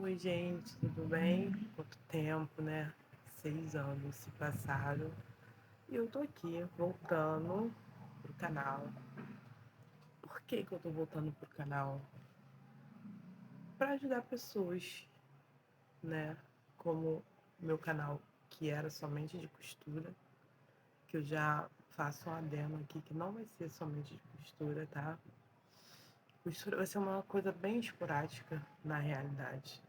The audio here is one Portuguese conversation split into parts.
Oi, gente, tudo bem? Quanto tempo, né? 6 anos se passaram e eu tô aqui voltando pro canal. Por que que eu tô voltando pro canal? Para ajudar pessoas, né? Como meu canal, que era somente de costura, que eu já faço um adendo aqui que não vai ser somente de costura, tá? Costura vai ser uma coisa bem esporádica na realidade.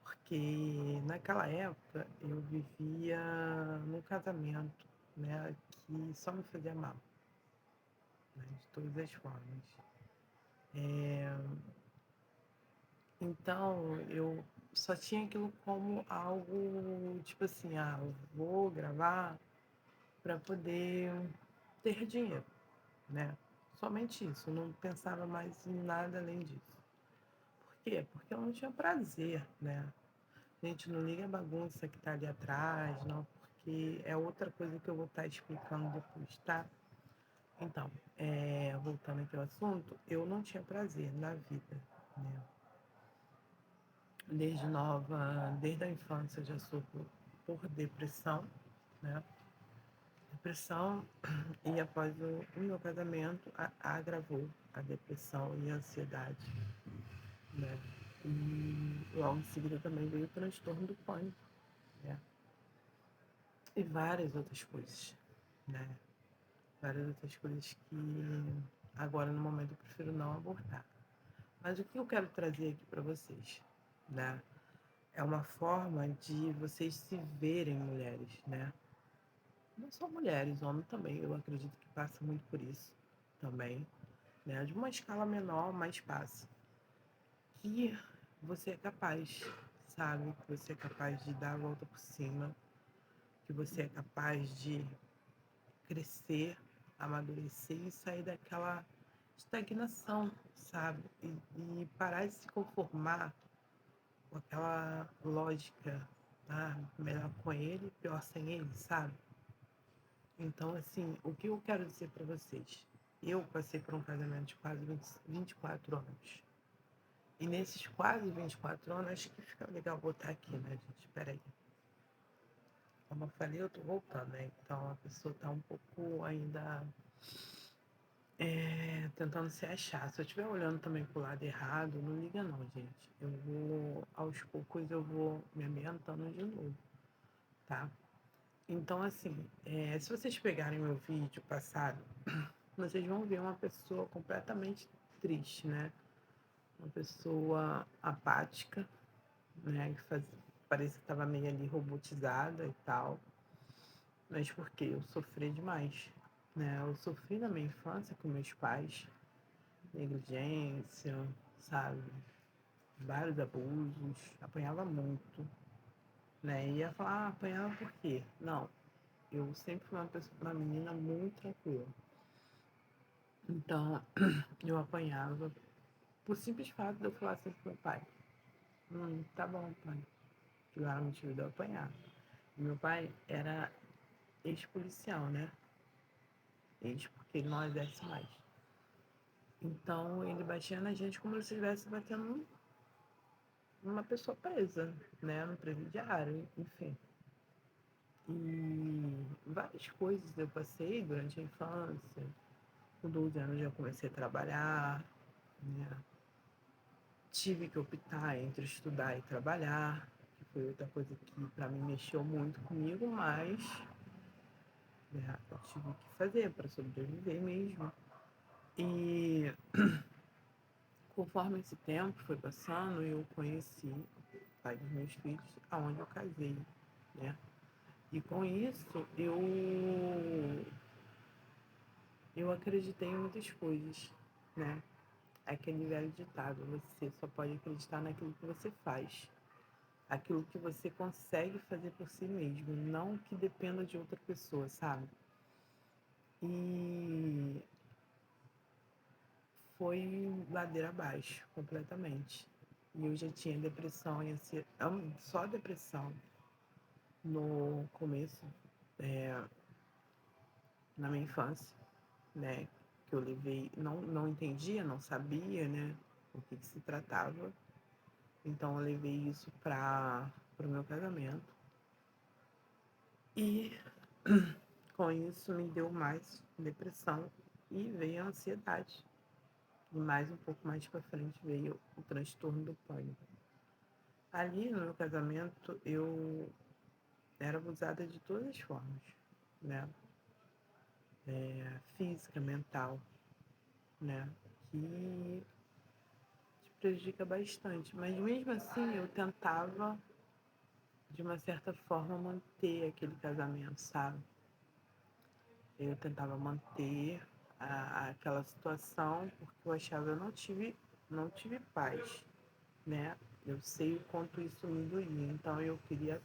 Porque naquela época eu vivia num casamento, né, que só me fazia mal, né, de todas as formas. É, então eu só tinha aquilo como algo tipo assim, eu vou gravar para poder ter dinheiro, né? Somente isso, eu não pensava mais em nada além disso. Por quê? Porque eu não tinha prazer, né? Gente, não liga a bagunça que tá ali atrás, não, porque é outra coisa que eu vou estar explicando depois, tá? Então, voltando aqui ao assunto, eu não tinha prazer na vida, né? Desde nova, desde a infância eu já sofro por depressão, né? Depressão, e após o meu casamento, agravou a depressão e a ansiedade, né? E logo em seguida também veio o transtorno do pânico, né? E várias outras coisas, né? Várias outras coisas que agora no momento eu prefiro não abordar. Mas o que eu quero trazer aqui para vocês, né? É uma forma de vocês se verem mulheres, né? Não só mulheres, homem também, eu acredito que passa muito por isso também, né? De uma escala menor, mas passa. Que você é capaz, sabe? Que você é capaz de dar a volta por cima, que você é capaz de crescer, amadurecer e sair daquela estagnação, sabe? E parar de se conformar com aquela lógica, melhor com ele, pior sem ele, sabe? Então, assim, o que eu quero dizer para vocês? Eu passei por um casamento de quase 24 anos. E nesses quase 24 anos, acho que fica legal botar aqui, né, gente? Peraí. Como eu falei, eu tô voltando, né? Então a pessoa tá um pouco ainda tentando se achar. Se eu estiver olhando também pro lado errado, não liga não, gente. Eu vou, aos poucos, eu vou me ambientando de novo, tá? Então, assim, se vocês pegarem meu vídeo passado, vocês vão ver uma pessoa completamente triste, né? Uma pessoa apática, né? Parecia que estava meio ali robotizada e tal. Mas porque eu sofri demais, né? Eu sofri na minha infância com meus pais, negligência, sabe? Vários abusos, apanhava muito, né? E ia falar, apanhava por quê? Não, eu sempre fui uma menina muito tranquila. Então, eu apanhava por simples fato de eu falar sempre pro meu pai, tá bom, pai, que lá no motivo de eu apanhar. E meu pai era ex-policial, né? Ex porque ele não exerce mais. Então, ele batia na gente como se estivesse batendo numa pessoa presa, né? No presidiário, enfim. E várias coisas eu passei durante a infância. Com 12 anos já comecei a trabalhar, né? Tive que optar entre estudar e trabalhar, que foi outra coisa que para mim mexeu muito comigo, mas né, eu tive que fazer para sobreviver mesmo. E conforme esse tempo foi passando, eu conheci o pai dos meus filhos, aonde eu casei, né? E com isso eu acreditei em muitas coisas, né? Aquele velho ditado, você só pode acreditar naquilo que você faz, aquilo que você consegue fazer por si mesmo, não que dependa de outra pessoa, sabe? E foi ladeira abaixo, completamente. E eu já tinha depressão e ansiedade, só depressão no começo, é, na minha infância, né? Que eu levei, não entendia, não sabia, né? O que se tratava. Então eu levei isso para o meu casamento. E com isso me deu mais depressão e veio a ansiedade. E mais um pouco mais para frente veio o transtorno do pânico. Ali no meu casamento eu era abusada de todas as formas, né? Física, mental, né? Que te prejudica bastante. Mas mesmo assim eu tentava, de uma certa forma, manter aquele casamento, sabe? Eu tentava manter aquela situação porque eu achava que eu não tive paz, né? Eu sei o quanto isso me doía, então eu queria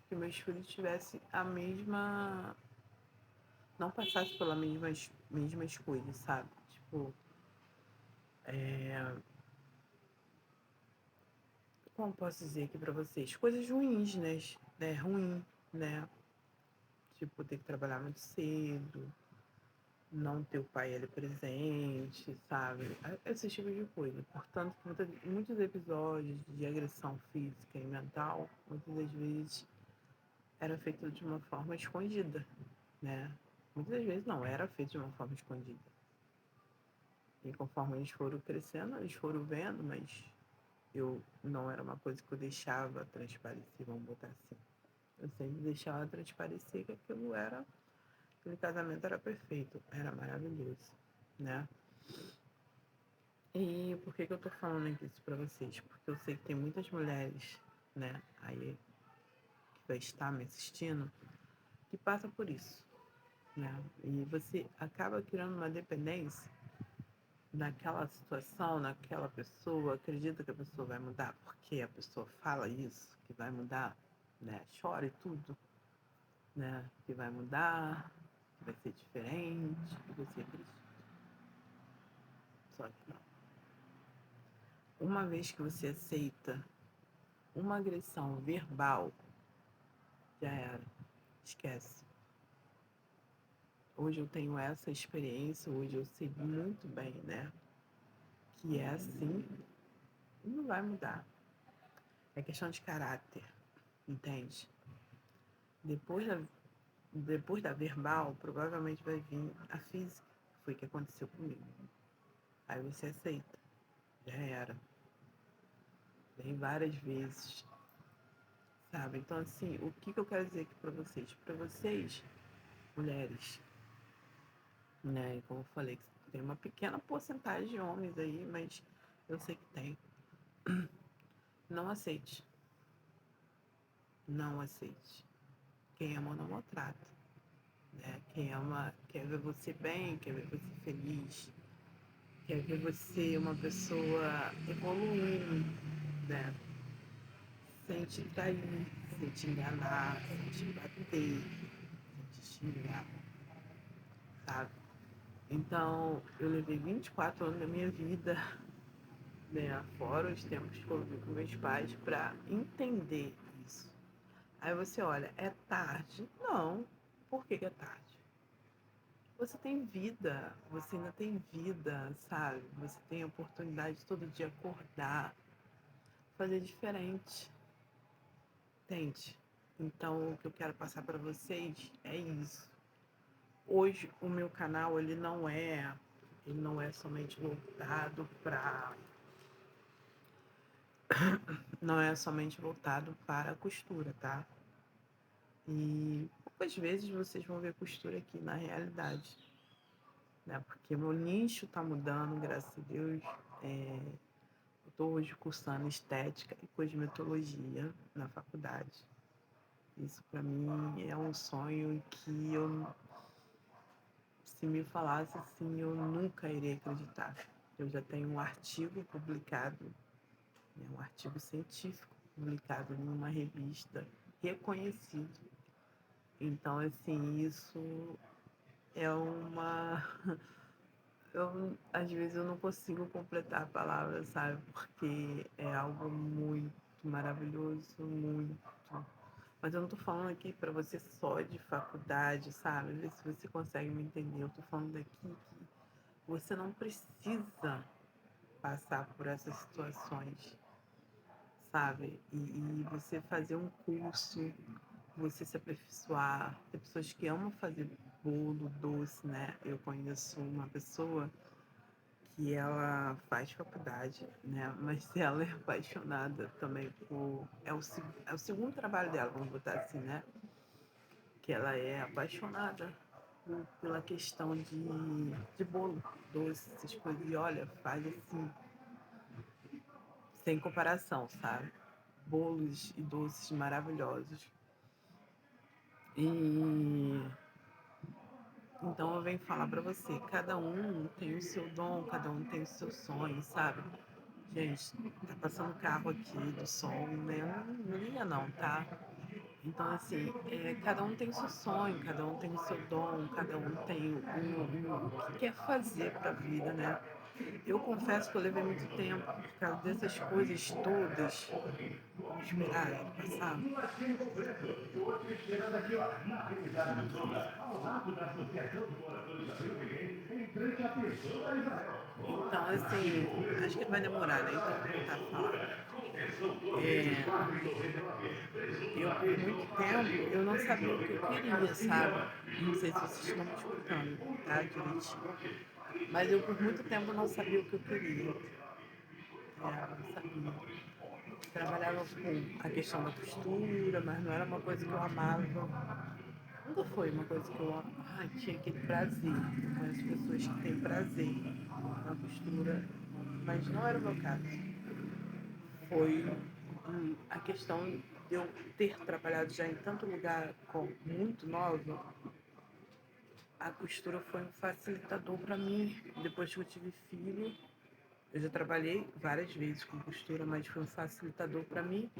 que meus filhos tivessem a mesma, não passasse pelas mesmas coisas, sabe? Tipo, como posso dizer aqui pra vocês? Coisas ruins, né? Ruim, né? Tipo, ter que trabalhar muito cedo, não ter o pai ali presente, sabe? Esse tipo de coisa. Portanto, muitos episódios de agressão física e mental, muitas das vezes, era feito de uma forma escondida, né? Muitas das vezes não, era feito de uma forma escondida. E conforme eles foram crescendo, eles foram vendo, mas eu não era uma coisa que eu deixava transparecer, vamos botar assim. Eu sempre deixava transparecer que aquele casamento era perfeito, era maravilhoso, né? E por que eu tô falando aqui isso pra vocês? Porque eu sei que tem muitas mulheres, né, aí que vai estar me assistindo, que passam por isso, né? E você acaba criando uma dependência naquela situação, naquela pessoa, acredita que a pessoa vai mudar porque a pessoa fala isso, que vai mudar, né? Chora e tudo, né? Que vai mudar, que vai ser diferente, que você acredita. Só que não. Uma vez que você aceita uma agressão verbal, já era. Esquece. Hoje eu tenho essa experiência, hoje eu sei muito bem, né? Que é assim e não vai mudar. É questão de caráter, entende? Depois da, depois da verbal, provavelmente vai vir a física. Foi o que aconteceu comigo. Aí você aceita. Já era. Vem várias vezes, sabe? Então, assim, o que eu quero dizer aqui pra vocês? Pra vocês, mulheres, né? Como eu falei, tem uma pequena porcentagem de homens aí, mas eu sei que tem. Não aceite. Não aceite. Quem ama não maltrata. Né? Quem ama quer ver você bem, quer ver você feliz, quer ver você uma pessoa evoluindo, né? Sem te trair, sem te enganar, sem te bater, sem te xingar, sabe? Então, eu levei 24 anos da minha vida, né, fora os tempos que eu vivi com meus pais, para entender isso. Aí você olha, é tarde? Não. Por que é tarde? Você tem vida, você ainda tem vida, sabe? Você tem a oportunidade de todo dia acordar, fazer diferente, entende? Então, o que eu quero passar para vocês é isso. Hoje, o meu canal, ele não é somente voltado para, não é somente voltado para a costura, tá? E poucas vezes vocês vão ver costura aqui na realidade, né? Porque meu nicho tá mudando, graças a Deus. Eu tô hoje cursando estética e cosmetologia na faculdade. Isso para mim é um sonho que se me falasse assim, eu nunca iria acreditar. Eu já tenho um artigo publicado, né, um artigo científico publicado em uma revista reconhecido. Então, assim, isso é uma. Às vezes eu não consigo completar a palavra, sabe? Porque é algo muito maravilhoso, muito. Mas eu não tô falando aqui para você só de faculdade, sabe? Ver se você consegue me entender. Eu tô falando aqui que você não precisa passar por essas situações, sabe? E você fazer um curso, você se aperfeiçoar. Tem pessoas que amam fazer bolo, doce, né? Eu conheço uma pessoa que ela faz faculdade, né? Mas ela é apaixonada também por... É o segundo trabalho dela, vamos botar assim, né? Que ela é apaixonada pela questão de bolo, doce, essas coisas. E olha, faz assim, sem comparação, sabe? Bolos e doces maravilhosos. E então eu venho falar pra você, cada um tem o seu dom, cada um tem o seu sonho, sabe? Gente, tá passando carro aqui do sol, né? Não liga não, tá? Então, assim, cada um tem o seu sonho, cada um tem o seu dom, cada um tem o que quer fazer pra vida, né? Eu confesso que eu levei muito tempo por causa dessas coisas todas. Vamos esperar ele passar. Então, assim, acho que ele vai demorar, né? Então, vou voltar a falar. Eu, por muito tempo, eu não sabia o que eu queria, sabe? Não sei se vocês estão me escutando, tá? Direitinho. Mas eu, por muito tempo, não sabia o que eu queria. Não sabia. Trabalhava com a questão da costura, mas não era uma coisa que eu amava. Nunca foi uma coisa que eu tinha aquele prazer. Eu conheço pessoas que têm prazer na costura, mas não era o meu caso. Foi a questão de eu ter trabalhado já em tanto lugar muito nova, a costura foi um facilitador para mim. Depois que eu tive filho, eu já trabalhei várias vezes com costura, mas foi um facilitador para mim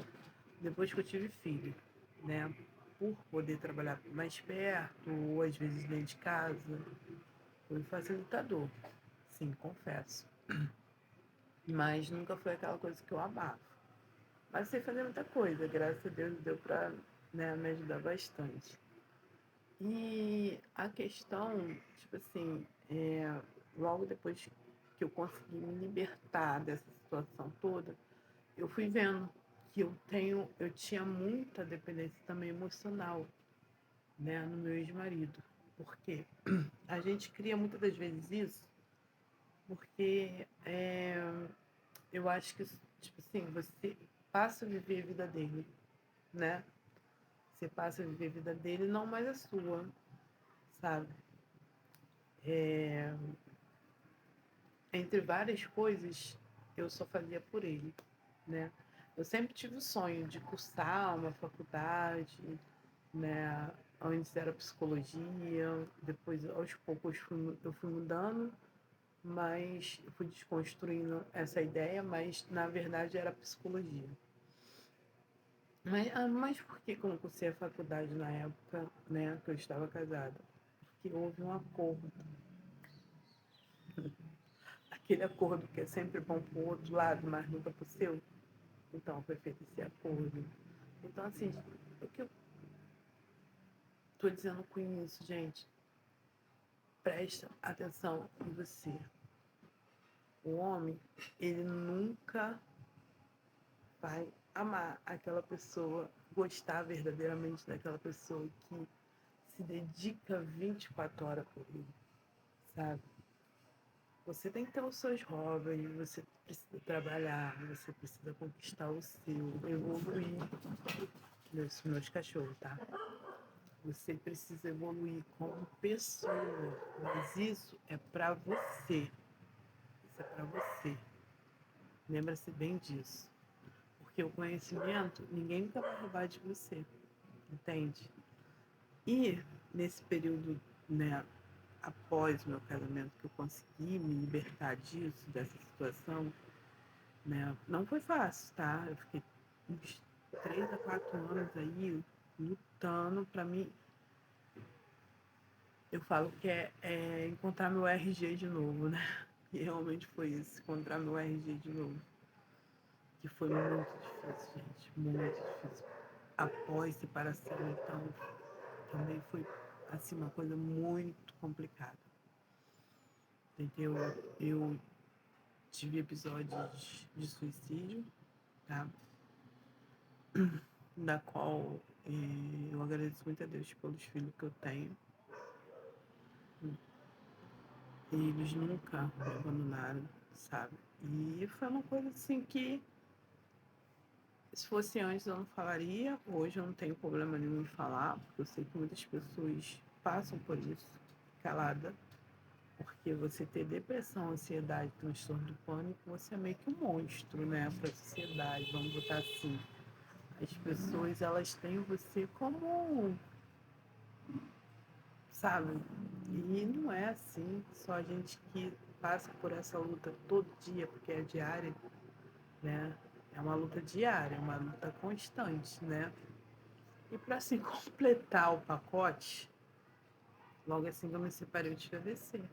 depois que eu tive filho, né? Por poder trabalhar mais perto, ou às vezes dentro de casa, foi um facilitador, sim, confesso. Mas nunca foi aquela coisa que eu amava. Mas sei fazer muita coisa, graças a Deus deu para, né, me ajudar bastante. E a questão, tipo assim, logo depois que eu consegui me libertar dessa situação toda, eu fui vendo que eu tinha muita dependência também emocional, né, no meu ex-marido. Porque a gente cria muitas das vezes isso, porque eu acho que, tipo assim, você passa a viver a vida dele, né? Você passa a viver a vida dele, não mais a sua, sabe? É, entre várias coisas, eu só fazia por ele, né? Eu sempre tive o sonho de cursar uma faculdade, né? Antes era psicologia, depois aos poucos eu fui mudando, mas eu fui desconstruindo essa ideia, mas na verdade era psicologia. Mas por que eu não cursei a faculdade na época, né, que eu estava casada? Porque houve um acordo. Aquele acordo que é sempre bom para o outro lado, mas nunca para o seu. Então foi feito esse acordo. Então, assim, o que eu estou dizendo com isso, gente? Presta atenção em você. O homem, ele nunca vai amar aquela pessoa, gostar verdadeiramente daquela pessoa que se dedica 24 horas por ele, sabe? Você tem que ter os seus hobbies, você precisa trabalhar, você precisa conquistar o seu, evoluir. Meus cachorros, tá? Você precisa evoluir como pessoa, mas isso é pra você. Isso é pra você. Lembra-se bem disso. Porque o conhecimento, ninguém nunca vai roubar de você. Entende? E nesse período, né, após o meu casamento, que eu consegui me libertar disso, dessa situação, né, não foi fácil, tá? Eu fiquei uns 3 a 4 anos aí lutando pra mim. Eu falo que é encontrar meu RG de novo, né? E realmente foi isso, encontrar meu RG de novo. Que foi muito difícil, gente, muito difícil. Após separação, então, também foi, assim, uma coisa muito complicada. Entendeu? Eu tive episódios de suicídio, tá? da qual eu agradeço muito a Deus pelos filhos que eu tenho. E eles nunca me abandonaram, sabe? E foi uma coisa assim que, se fosse antes eu não falaria, hoje eu não tenho problema nenhum em falar, porque eu sei que muitas pessoas passam por isso, calada. Porque você ter depressão, ansiedade, transtorno do pânico, você é meio que um monstro, né, para a sociedade, vamos botar assim. As pessoas, elas têm você como, sabe? E não é assim, só a gente que passa por essa luta todo dia, porque é diária, né? É uma luta diária, uma luta constante, né? E para assim completar o pacote, logo assim que eu me separei, eu tive AVC.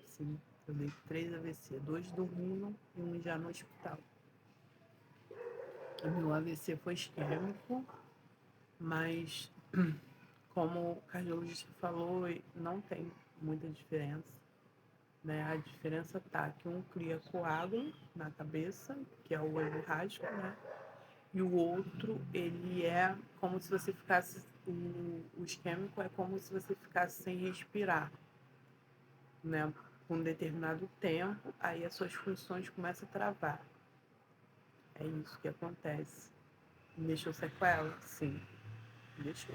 Sim, eu dei 3 AVC, 2 dormindo e um já no hospital. O meu AVC foi isquêmico, mas como o cardiologista falou, não tem muita diferença. Né? A diferença tá que um cria coágulo na cabeça, que é o hemorrágico, né? E o outro, ele é como se você ficasse. O isquêmico é como se você ficasse sem respirar, né? Por um determinado tempo, aí as suas funções começam a travar. É isso que acontece. Me deixou sequela? Sim, me deixou.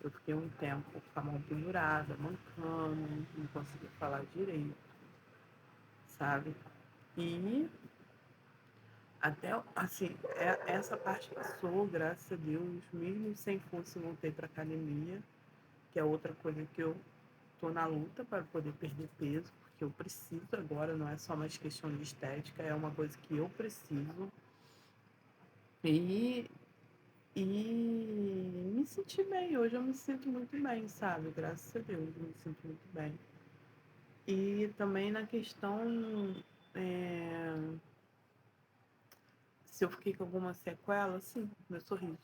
Eu fiquei um tempo com a mão pendurada, mancando, não conseguia falar direito, sabe? E até, assim, essa parte passou, graças a Deus, mesmo sem força, eu voltei para academia, que é outra coisa que eu tô na luta para poder perder peso, porque eu preciso agora, não é só mais questão de estética, é uma coisa que eu preciso. E, e me senti bem, hoje eu me sinto muito bem, sabe? Graças a Deus, eu me sinto muito bem. E também na questão, é, se eu fiquei com alguma sequela, sim, meu sorriso.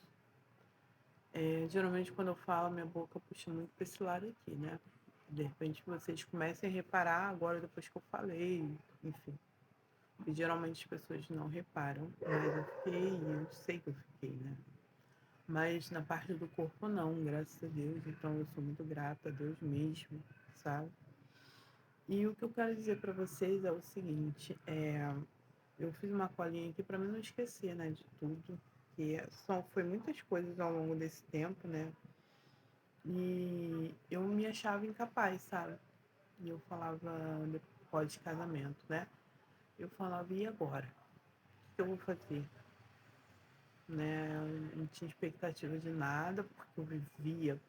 Geralmente quando eu falo, minha boca puxa muito para esse lado aqui, né? De repente vocês comecem a reparar agora depois que eu falei, enfim. E geralmente as pessoas não reparam, mas eu fiquei, eu sei que eu fiquei, né? Mas na parte do corpo não, graças a Deus. Então eu sou muito grata a Deus mesmo, sabe? E o que eu quero dizer para vocês é o seguinte, eu fiz uma colinha aqui para mim não esquecer, né, de tudo. Que foi muitas coisas ao longo desse tempo, né? E eu me achava incapaz, sabe? E eu falava, depois de casamento, né? Eu falava, e agora? O que eu vou fazer? Né? Eu não tinha expectativa de nada, porque eu vivia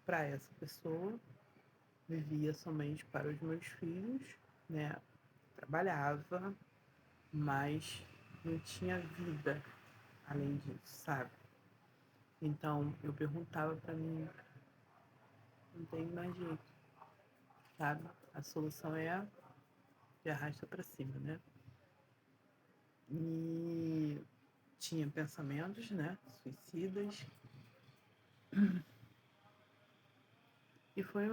para essa pessoa, vivia somente para os meus filhos, né? Trabalhava, mas não tinha vida além disso, sabe? Então eu perguntava para mim, não tem mais jeito, sabe? A solução é de arrasta para cima, né? E tinha pensamentos, né? Suicidas. E foi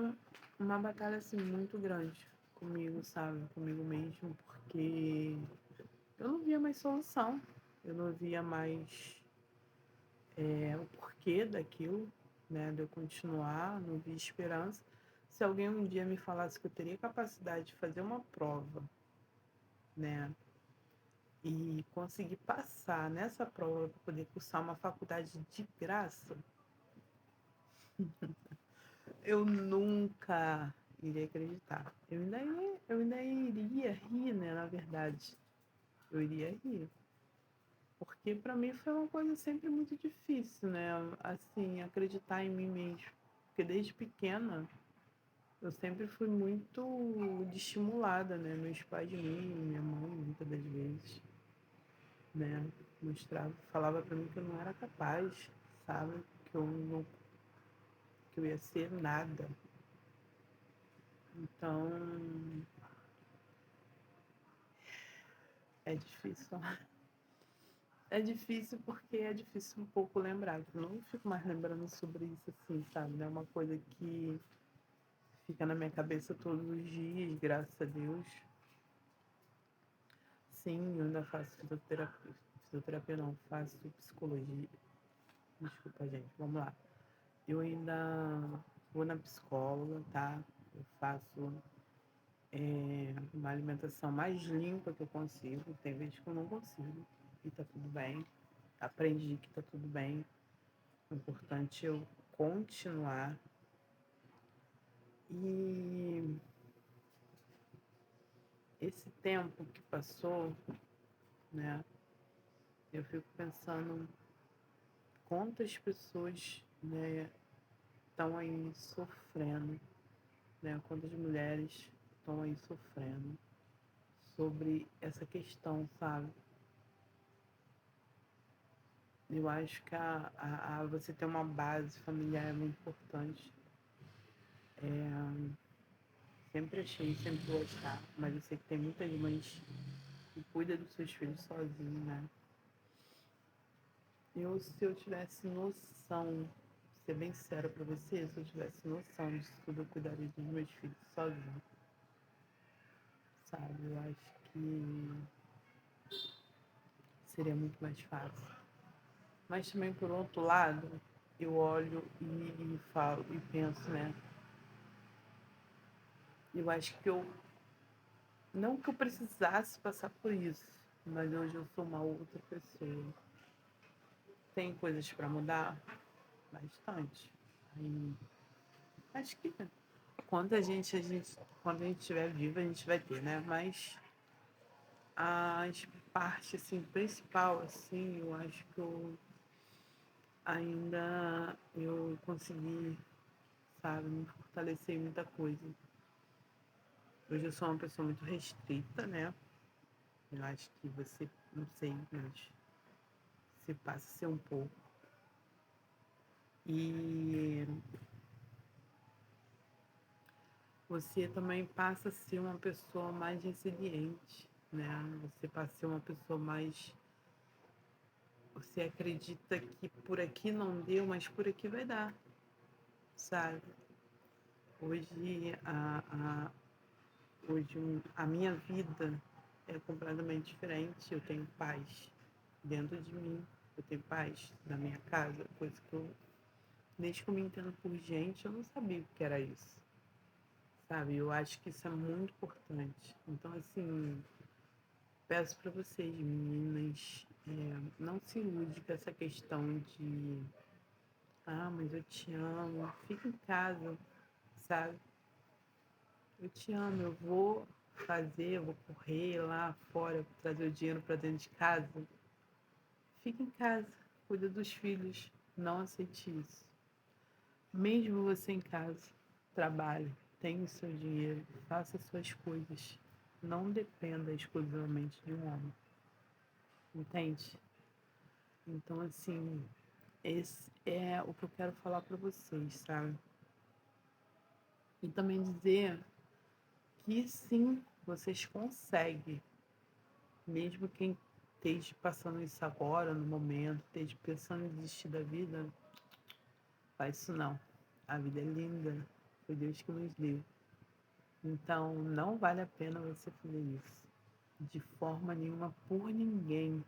uma batalha assim muito grande comigo, sabe? Comigo mesmo, porque eu não via mais solução. Eu não via mais o porquê daquilo, né? De eu continuar, não via esperança. Se alguém um dia me falasse que eu teria capacidade de fazer uma prova, né? E conseguir passar nessa prova para poder cursar uma faculdade de graça, eu nunca iria acreditar. Eu ainda iria rir, né? Na verdade, eu iria rir. Porque para mim foi uma coisa sempre muito difícil, né? Assim, acreditar em mim mesmo. Porque desde pequena eu sempre fui muito desestimulada, né? Meus pais de mim, minha mãe, muitas das vezes, né? Mostrava, falava para mim que eu não era capaz, sabe? Que eu não, que eu ia ser nada. Então, é difícil. É difícil porque é difícil um pouco lembrar. Eu não fico mais lembrando sobre isso assim, sabe? É uma coisa que fica na minha cabeça todos os dias, graças a Deus. Sim, eu ainda faço fisioterapia não, faço psicologia. Desculpa, gente, vamos lá. Eu ainda vou na psicóloga, tá? Eu faço uma alimentação mais limpa que eu consigo. Tem vezes que eu não consigo e tá tudo bem. Aprendi que tá tudo bem. O importante é eu continuar. E esse tempo que passou, né? Eu fico pensando quantas pessoas, né, estão aí sofrendo, né? Quantas mulheres estão aí sofrendo sobre essa questão, sabe? Eu acho que você ter uma base familiar é muito importante. Sempre achei, sempre vou gostar, mas eu sei que tem muitas mães que cuidam dos seus filhos sozinhos, né? Se eu tivesse noção, ser bem sincera pra você, se eu tivesse noção disso tudo, eu cuidaria dos meus filhos sozinho, sabe? Eu acho que seria muito mais fácil. Mas também, por outro lado, eu olho e falo e penso, né? Eu acho que eu, não que eu precisasse passar por isso, mas hoje eu sou uma outra pessoa. Tem coisas para mudar? Bastante. Aí, acho que quando a gente estiver vivo, a gente vai ter, né? Mas as partes, assim, principal, assim, eu acho que eu consegui, sabe, me fortalecer em muita coisa. Hoje eu sou uma pessoa muito restrita, né? Eu acho que você, não sei, mas você passa a ser um pouco. E você também passa a ser uma pessoa mais resiliente, né? Você passa a ser uma pessoa mais. Você acredita que por aqui não deu, mas por aqui vai dar, sabe? Hoje a minha vida é completamente diferente. Eu tenho paz dentro de mim, eu tenho paz na minha casa, coisa que eu, desde que eu me entendo por gente, eu não sabia o que era isso, sabe? Eu acho que isso é muito importante. Então, assim, peço para vocês, meninas, não se ilude com essa questão de mas eu te amo, fica em casa, sabe? Eu te amo, eu vou fazer, eu vou correr lá fora, trazer o dinheiro para dentro de casa. Fica em casa, cuida dos filhos, não aceite isso. Mesmo você em casa, trabalhe, tenha o seu dinheiro, faça suas coisas. Não dependa exclusivamente de um homem, entende? Então, assim, esse é o que eu quero falar para vocês, sabe? E também dizer que sim, vocês conseguem, mesmo quem esteja passando isso agora, no momento, esteja pensando em desistir da vida, faz isso não. A vida é linda, foi Deus que nos deu. Então, não vale a pena você fazer isso. De forma nenhuma, por ninguém.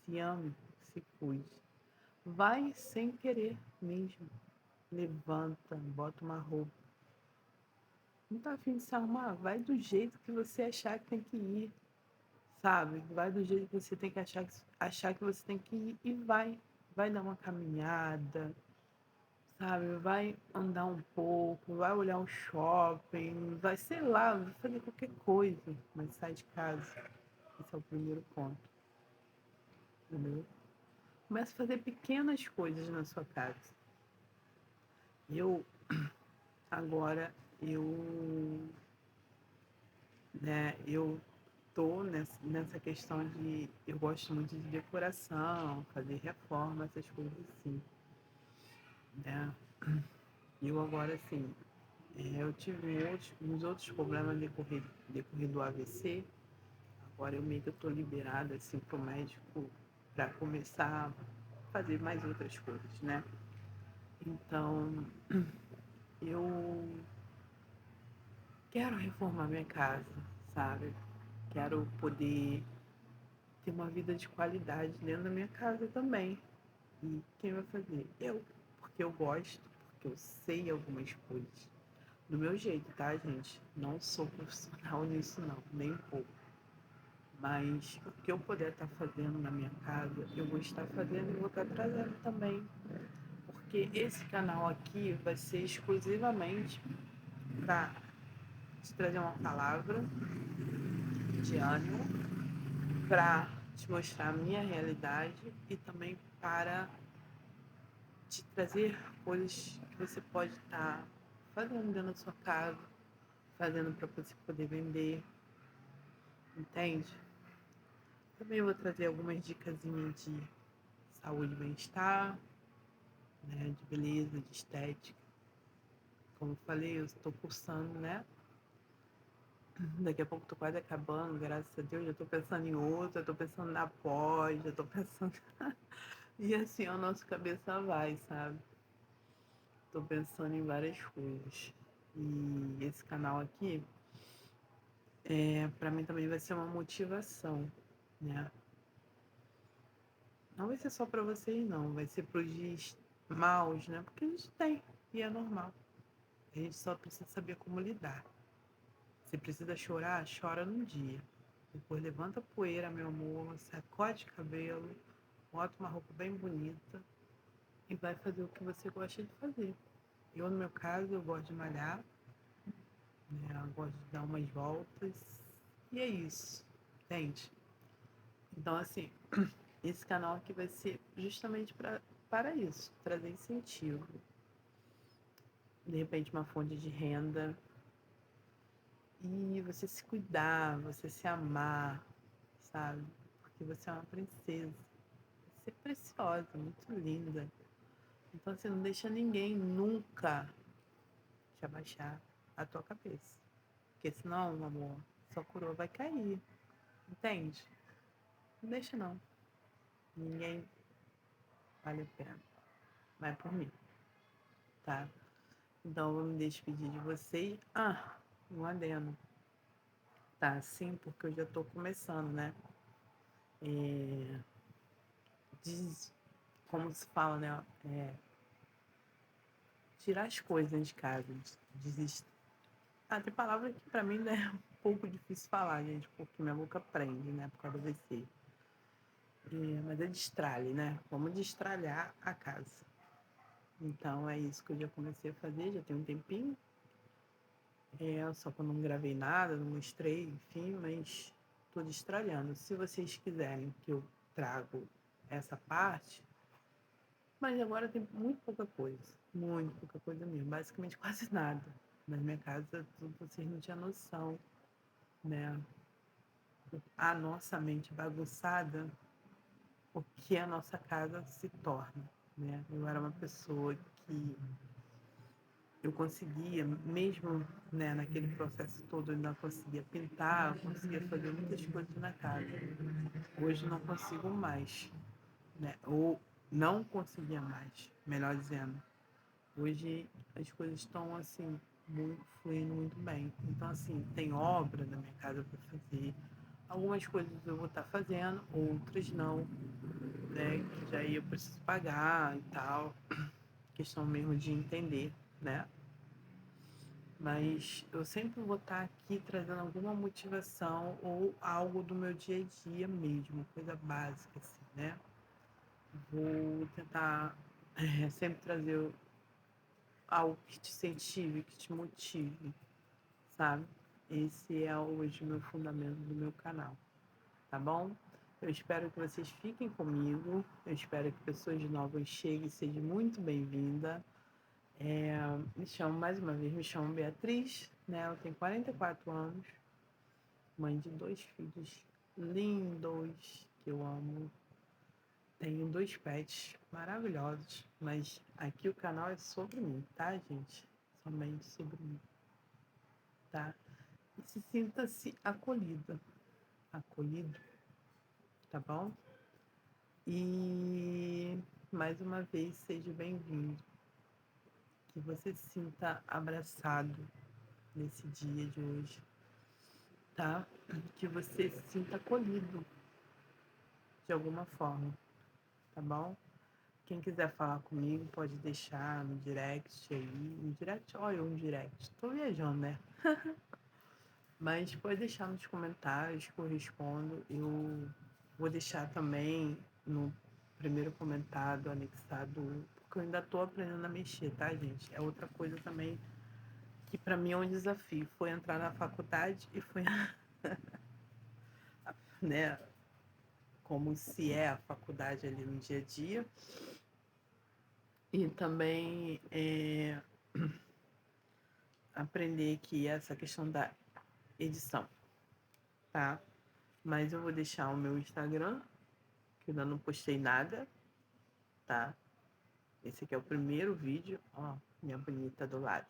Se ame, se cuide. Vai sem querer mesmo. Levanta, bota uma roupa. Não tá afim de se arrumar? Vai do jeito que você achar que tem que ir. Sabe? Vai do jeito que você tem que achar que você tem que ir e vai. Vai dar uma caminhada, sabe? Vai andar um pouco, vai olhar um shopping, vai, sei lá, vai fazer qualquer coisa, mas sai de casa. Esse é o primeiro ponto, entendeu? Começa a fazer pequenas coisas na sua casa. Eu, agora, eu tô nessa questão de, eu gosto muito de decoração, fazer reforma, essas coisas assim, né? Eu agora, assim, eu tive uns outros problemas decorrer do AVC. Agora eu meio que eu tô liberada, assim, pro médico para começar a fazer mais outras coisas, né? Então, eu quero reformar minha casa, sabe? Quero poder ter uma vida de qualidade dentro da minha casa também. E quem vai fazer? Eu. Porque eu gosto, porque eu sei algumas coisas. Do meu jeito, tá, gente? Não sou profissional nisso, não, nem um pouco. Mas o que eu puder estar fazendo na minha casa, eu vou estar fazendo e vou estar trazendo também. Porque esse canal aqui vai ser exclusivamente para te trazer uma palavra de ânimo, para te mostrar a minha realidade e também para te trazer coisas que você pode estar fazendo dentro da sua casa, fazendo para você poder vender, entende? Também vou trazer algumas dicas de saúde e bem-estar, né, de beleza, de estética. Como eu falei, eu estou cursando, né? Daqui a pouco estou quase acabando, graças a Deus. Já estou pensando em outra, estou pensando na pós, já estou pensando. E assim, a nossa cabeça vai, sabe? Estou pensando em várias coisas. E esse canal aqui, para mim também vai ser uma motivação, né? Não vai ser só para vocês, não. Vai ser para os dias maus, né? Porque a gente tem, e é normal. A gente só precisa saber como lidar. Se precisa chorar, chora num dia. Depois levanta a poeira, meu amor, sacode cabelo, bota uma roupa bem bonita e vai fazer o que você gosta de fazer. Eu, no meu caso, eu gosto de malhar, né? Eu gosto de dar umas voltas. E é isso, entende? Então, assim, esse canal aqui vai ser justamente para isso, trazer incentivo. De repente, uma fonte de renda. E você se cuidar, você se amar, sabe? Porque você é uma princesa. Você é preciosa, muito linda. Então você não deixa ninguém nunca te abaixar a tua cabeça. Porque senão, meu amor, sua coroa vai cair. Entende? Não deixa não. Ninguém vale a pena. Vai por mim, tá? Então eu vou me despedir de vocês. Ah, um adendo. Tá, sim, porque eu já tô começando, né? Diz, como se fala, né? Tirar as coisas de casa, desistir. Ah, tem palavra que pra mim né, é um pouco difícil falar, gente, porque minha boca prende, né, por causa do AVC. Mas é destralhe, né? Vamos destralhar a casa. Então é isso que eu já comecei a fazer, já tem um tempinho. Só que eu não gravei nada, não mostrei, enfim, mas tô destralhando. Se vocês quiserem que eu trago essa parte, mas agora tem muito pouca coisa mesmo, basicamente quase nada. Na minha casa, vocês não tinham noção, né? A nossa mente bagunçada, o que a nossa casa se torna, né? Eu era uma pessoa que eu conseguia, mesmo né, naquele processo todo, eu ainda conseguia pintar, eu conseguia fazer muitas coisas na casa. Hoje não consigo mais, né? Ou não conseguia mais, melhor dizendo. Hoje as coisas estão assim, fluindo muito bem. Então, assim, tem obra na minha casa para fazer. Algumas coisas eu vou estar fazendo, outras não, né? Que já eu preciso pagar e tal. Questão mesmo de entender, né? Mas eu sempre vou estar aqui trazendo alguma motivação ou algo do meu dia a dia mesmo, coisa básica, assim, né? Vou tentar sempre trazer algo que te incentive, que te motive, sabe? Esse é hoje o meu fundamento do meu canal, tá bom? Eu espero que vocês fiquem comigo, eu espero que pessoas novas cheguem, seja muito bem-vinda. Me chamo mais uma vez, me chamo Beatriz, né? Eu tenho 44 anos, mãe de 2 filhos lindos que eu amo. Tenho 2 pets maravilhosos, mas aqui o canal é sobre mim, tá, gente? Somente sobre mim, tá? E se sinta-se acolhida, acolhido, tá bom? E mais uma vez, seja bem-vindo. Que você se sinta abraçado nesse dia de hoje, tá? Que você se sinta acolhido, de alguma forma, tá bom? Quem quiser falar comigo pode deixar no direct aí. No direct, olha, um direct. Tô viajando, né? Mas pode deixar nos comentários que eu respondo. Eu vou deixar também no primeiro comentário anexado, porque eu ainda tô aprendendo a mexer, tá, gente? É outra coisa também que para mim é um desafio. Foi entrar na faculdade e foi, né, como se é a faculdade ali no dia a dia. E também aprender que essa questão da edição, tá? Mas eu vou deixar o meu Instagram, que eu ainda não postei nada, tá? Esse aqui é o primeiro vídeo, ó, minha bonita do lado.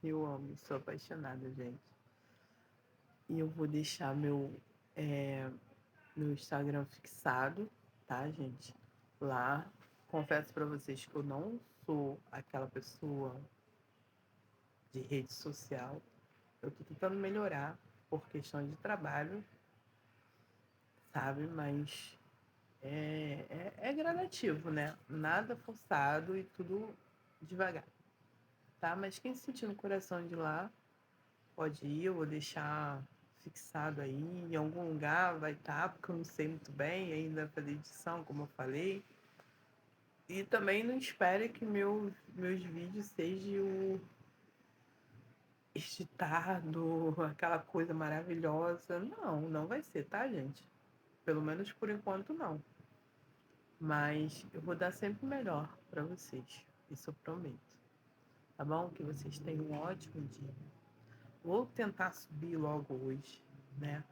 Eu amo, sou apaixonada, gente. E eu vou deixar meu Instagram fixado, tá, gente? Lá, confesso pra vocês que eu não sou aquela pessoa de rede social. Eu tô tentando melhorar por questão de trabalho, sabe? Mas é gradativo, né? Nada forçado e tudo devagar, tá? Mas quem se sentir no coração de lá, pode ir, eu vou deixar fixado aí, em algum lugar vai estar, porque eu não sei muito bem ainda fazer edição, como eu falei. E também não espere que meus vídeos sejam o editado, aquela coisa maravilhosa. Não, não vai ser, tá, gente? Pelo menos por enquanto não. Mas eu vou dar sempre o melhor para vocês. Isso eu prometo. Tá bom? Que vocês tenham um ótimo dia. Vou tentar subir logo hoje, né?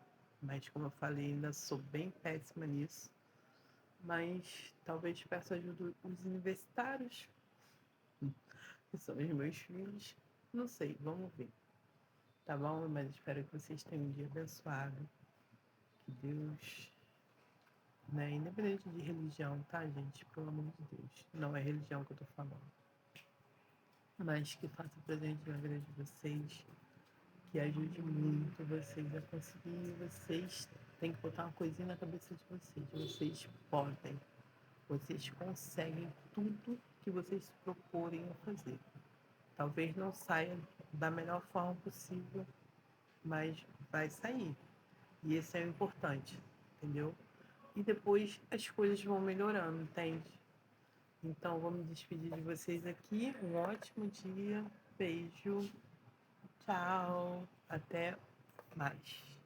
Mas como eu falei, ainda sou bem péssima nisso. Mas talvez peça ajuda os universitários, que são os meus filhos. Não sei, vamos ver. Tá bom? Mas espero que vocês tenham um dia abençoado. Que Deus, né? Independente de religião, tá, gente? Pelo amor de Deus. Não é religião que eu tô falando. Mas que faça presente na vida de vocês, que ajude muito vocês a conseguir. Vocês têm que botar uma coisinha na cabeça de vocês. Vocês podem, vocês conseguem tudo que vocês se proporem a fazer. Talvez não saia da melhor forma possível, mas vai sair. E esse é o importante, entendeu? E depois as coisas vão melhorando, entende? Então vou me despedir de vocês aqui. Um ótimo dia. Beijo. Tchau. Até mais.